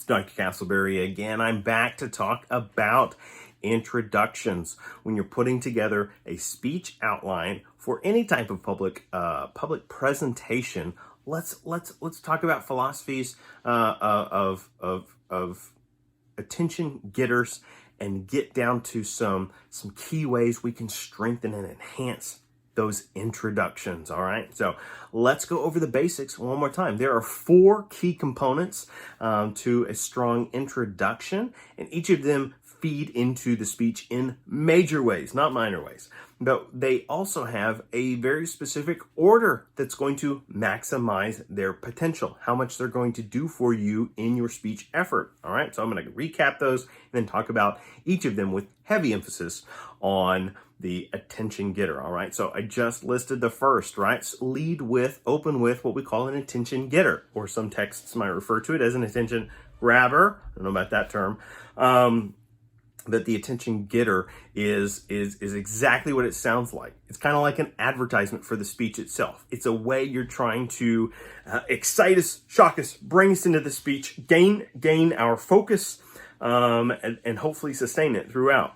It's Dr. Castleberry again. I'm back to talk about introductions. When you're putting together a speech outline for any type of public presentation, let's talk about philosophies of attention getters and get down to some key ways we can strengthen and enhance those introductions. All right, so let's go over the basics one more time. There are 4 key components to a strong introduction, and each of them feed into the speech in major ways, not minor ways. But they also have a very specific order that's going to maximize their potential, how much they're going to do for you in your speech effort. All right, so I'm going to recap those and then talk about each of them with heavy emphasis on the attention getter. All right, so I just listed the first, right? Open with what we call an attention getter, or some texts might refer to it as an attention grabber. I don't know about that term. That the attention getter is exactly what it sounds like. It's kind of like an advertisement for the speech itself. It's a way you're trying to excite us, shock us, bring us into the speech, gain our focus, and hopefully sustain it throughout.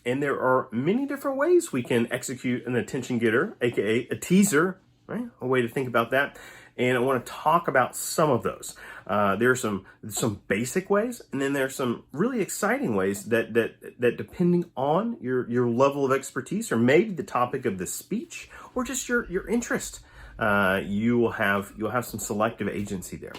And there are many different ways we can execute an attention getter, aka a teaser, right? A way to think about that. And I want to talk about some of those. There are some basic ways, and then there's some really exciting ways that depending on your level of expertise, or maybe the topic of the speech, or just your interest, you will have some selective agency there.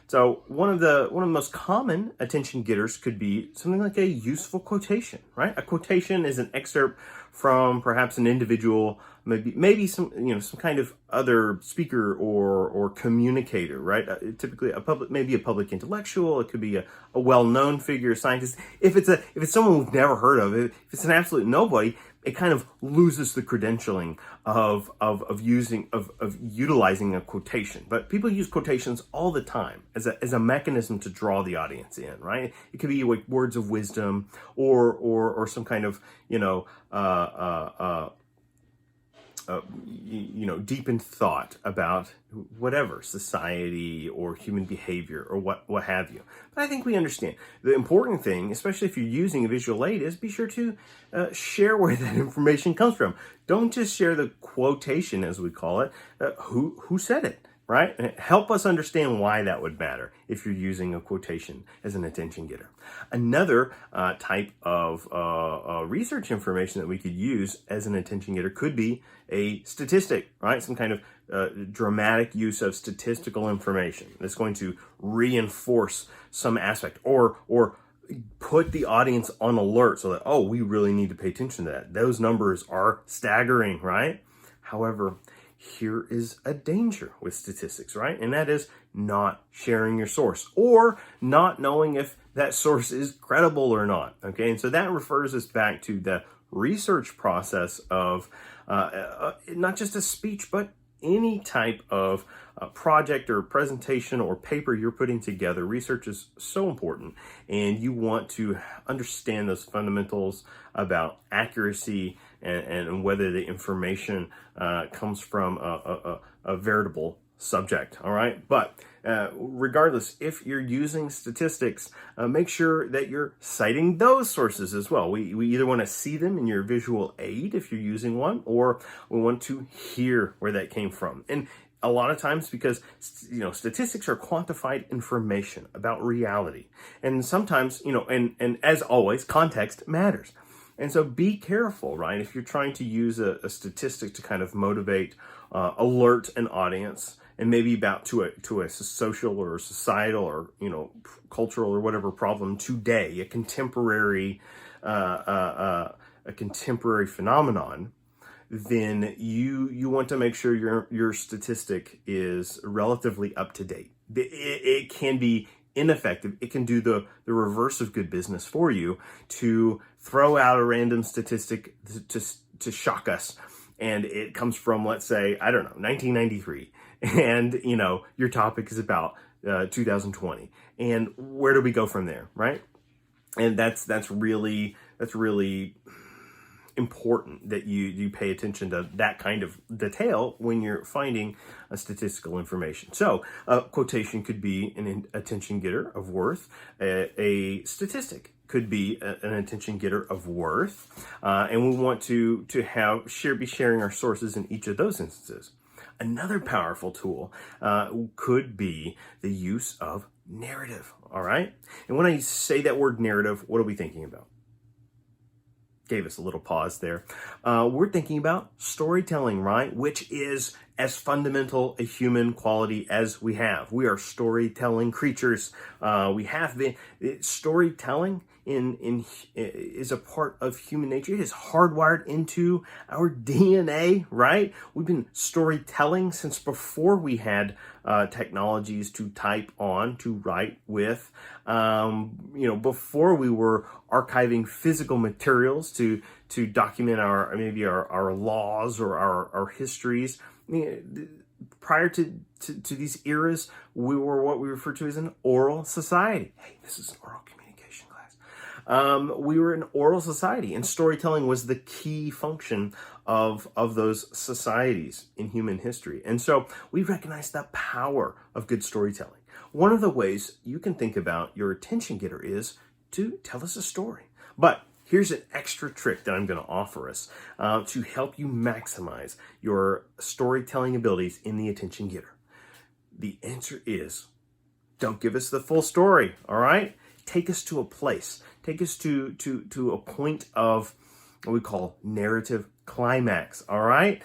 So one of the most common attention getters could be something like a useful quotation, right? A quotation is an excerpt from perhaps an individual, maybe some kind of other speaker or communicator, right? Typically maybe a public intellectual. It could be a well-known figure, a scientist. If it's someone we've never heard of, if it's an absolute nobody, it kind of loses the credentialing of utilizing a quotation. But people use quotations all the time as a mechanism to draw the audience in, right? It could be like words of wisdom or some kind of deepened thought about whatever, society or human behavior or what have you. But I think we understand. The important thing, especially if you're using a visual aid, is be sure to share where that information comes from. Don't just share the quotation, as we call it. Who said it, right? And help us understand why that would matter if you're using a quotation as an attention getter. Another type of research information that we could use as an attention getter could be a statistic, right? Some kind of dramatic use of statistical information that's going to reinforce some aspect or put the audience on alert so that, oh, we really need to pay attention to that. Those numbers are staggering, right? However, here is a danger with statistics, right? And that is not sharing your source or not knowing if that source is credible or not, okay? And so that refers us back to the research process of not just a speech, but any type of project or presentation or paper you're putting together. Research is so important, and you want to understand those fundamentals about accuracy and whether the information comes from a veritable subject, all right? But regardless, if you're using statistics, make sure that you're citing those sources as well. We either want to see them in your visual aid if you're using one, or we want to hear where that came from. And a lot of times, because statistics are quantified information about reality, and sometimes and as always, context matters. And so be careful, right? If you're trying to use a statistic to kind of motivate, alert an audience, and maybe about to a social or societal or cultural or whatever problem today, a contemporary phenomenon, then you want to make sure your statistic is relatively up to date. It can be ineffective. It can do the reverse of good business for you to throw out a random statistic to shock us. And it comes from, let's say, I don't know, 1993. And, your topic is about 2020. And where do we go from there, right? And that's really important that you pay attention to that kind of detail when you're finding statistical information. So a quotation could be an attention getter of worth. A statistic could be an attention getter of worth. And we want to be sharing our sources in each of those instances. Another powerful tool could be the use of narrative, all right? And when I say that word narrative, what are we thinking about? Gave us a little pause there. We're thinking about storytelling, right? Which is as fundamental a human quality as we have. We are storytelling creatures. We have been. Storytelling is a part of human nature. It is hardwired into our DNA, right? We've been storytelling since before we had technologies to type on, to write with. Before we were archiving physical materials to document our laws or our histories. Prior to these eras, we were what we refer to as an oral society. Hey, this is an oral communication class. We were an oral society, and storytelling was the key function of those societies in human history. And so we recognize the power of good storytelling. One of the ways you can think about your attention getter is to tell us a story. But here's an extra trick that I'm going to offer us to help you maximize your storytelling abilities in the attention getter. The answer is, don't give us the full story, all right? Take us to a place. Take us to a point of what we call narrative climax, all right?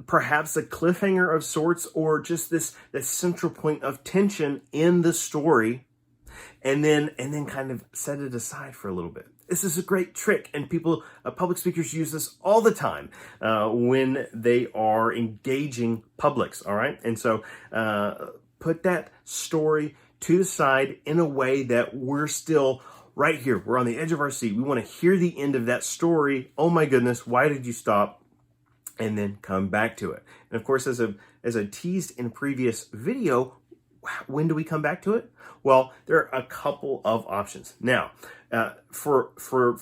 Perhaps a cliffhanger of sorts, or just this central point of tension in the story, and then kind of set it aside for a little bit. This is a great trick, and public speakers use this all the time when they are engaging publics, all right? And so put that story to the side in a way that we're still right here. We're on the edge of our seat. We want to hear the end of that story. Oh my goodness, why did you stop? And then come back to it. And of course, as I teased in a previous video, when do we come back to it? Well, there are a couple of options. Now, for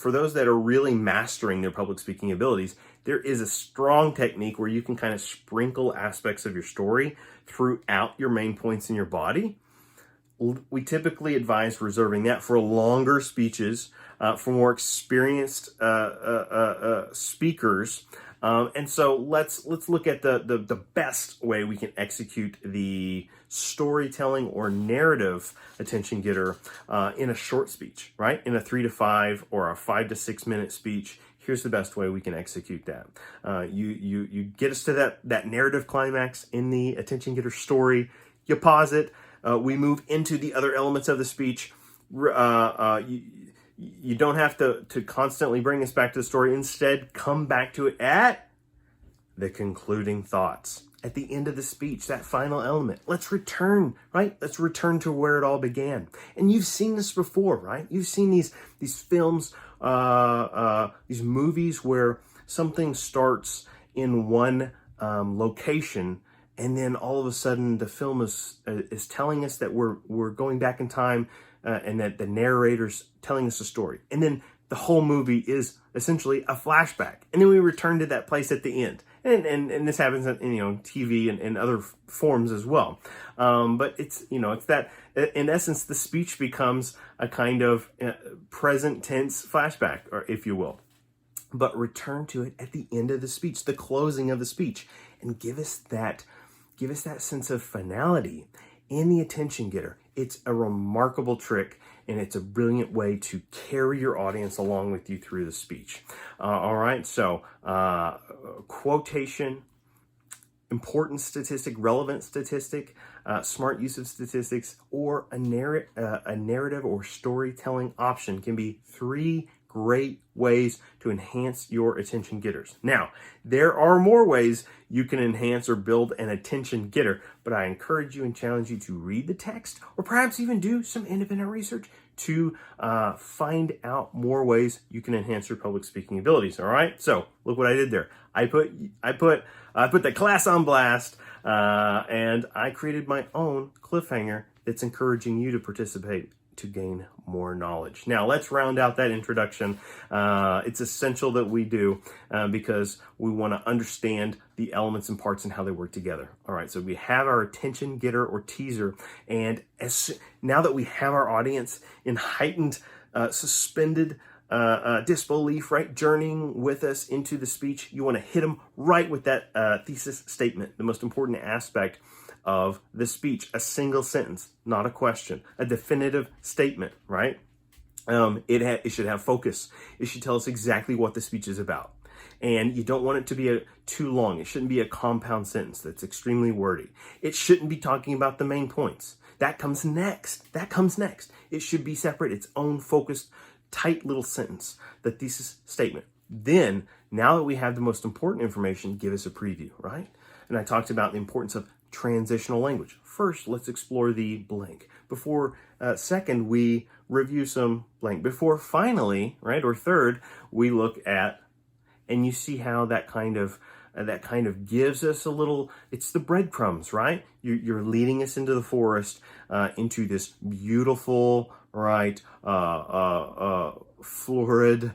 those that are really mastering their public speaking abilities, there is a strong technique where you can kind of sprinkle aspects of your story throughout your main points in your body. We typically advise reserving that for longer speeches, for more experienced speakers. And so let's look at the best way we can execute the storytelling or narrative attention getter in a short speech, right? In a 3 to 5 or a 5 to 6 minute speech. Here's the best way we can execute that. You get us to that narrative climax in the attention getter story. You pause it. We move into the other elements of the speech. You don't have to constantly bring us back to the story. Instead, come back to it at the concluding thoughts. At the end of the speech, that final element. Let's return, right? Let's return to where it all began. And you've seen this before, right? You've seen these films, these movies where something starts in one location, and then all of a sudden the film is telling us that we're going back in time, and that the narrator's telling us a story. And then the whole movie is essentially a flashback. And then we return to that place at the end. And this happens in TV and other forms as well. But it's that, in essence, the speech becomes a kind of present tense flashback, or if you will. But return to it at the end of the speech, the closing of the speech, and give us that sense of finality in the attention getter. It's a remarkable trick, and it's a brilliant way to carry your audience along with you through the speech. All right, so quotation, important statistic, relevant statistic, smart use of statistics, or a narrative or storytelling option can be 3 great ways to enhance your attention getters. Now, there are more ways you can enhance or build an attention getter, but I encourage you and challenge you to read the text, or perhaps even do some independent research to find out more ways you can enhance your public speaking abilities. All right, so look what I did there. I put the class on blast, and I created my own cliffhanger that's encouraging you to participate to gain more knowledge. Now, let's round out that introduction. It's essential that we do because we want to understand the elements and parts and how they work together. All right, so we have our attention getter or teaser, and now that we have our audience in heightened, suspended disbelief, right, journeying with us into the speech, you want to hit them right with that thesis statement, the most important aspect of the speech, a single sentence, not a question, a definitive statement, right? It should have focus. It should tell us exactly what the speech is about. And you don't want it to be too long. It shouldn't be a compound sentence that's extremely wordy. It shouldn't be talking about the main points. That comes next. It should be separate, its own focused, tight little sentence, the thesis statement. Then, now that we have the most important information, give us a preview, right? And I talked about the importance of transitional language. First, let's explore the blank. Second, we review some blank. Before finally, right, or third, we look at, and you see how that kind of gives us a little, it's the breadcrumbs, right? You're leading us into the forest, into this beautiful, right, florid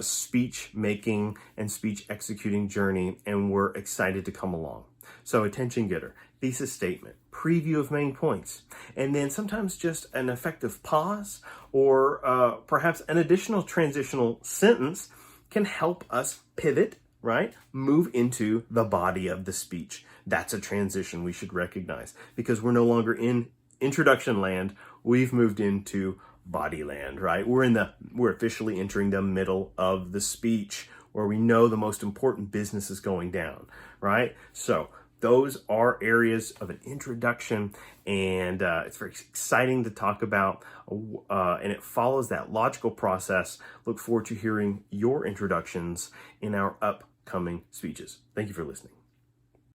speech making and speech executing journey, and we're excited to come along. So attention getter, thesis statement, preview of main points, and then sometimes just an effective pause or perhaps an additional transitional sentence can help us pivot, right? Move into the body of the speech. That's a transition we should recognize because we're no longer in introduction land. We've moved into body land, right? We're officially entering the middle of the speech where we know the most important business is going down, right? So those are areas of an introduction, and it's very exciting to talk about, and it follows that logical process. Look forward to hearing your introductions in our upcoming speeches. Thank you for listening.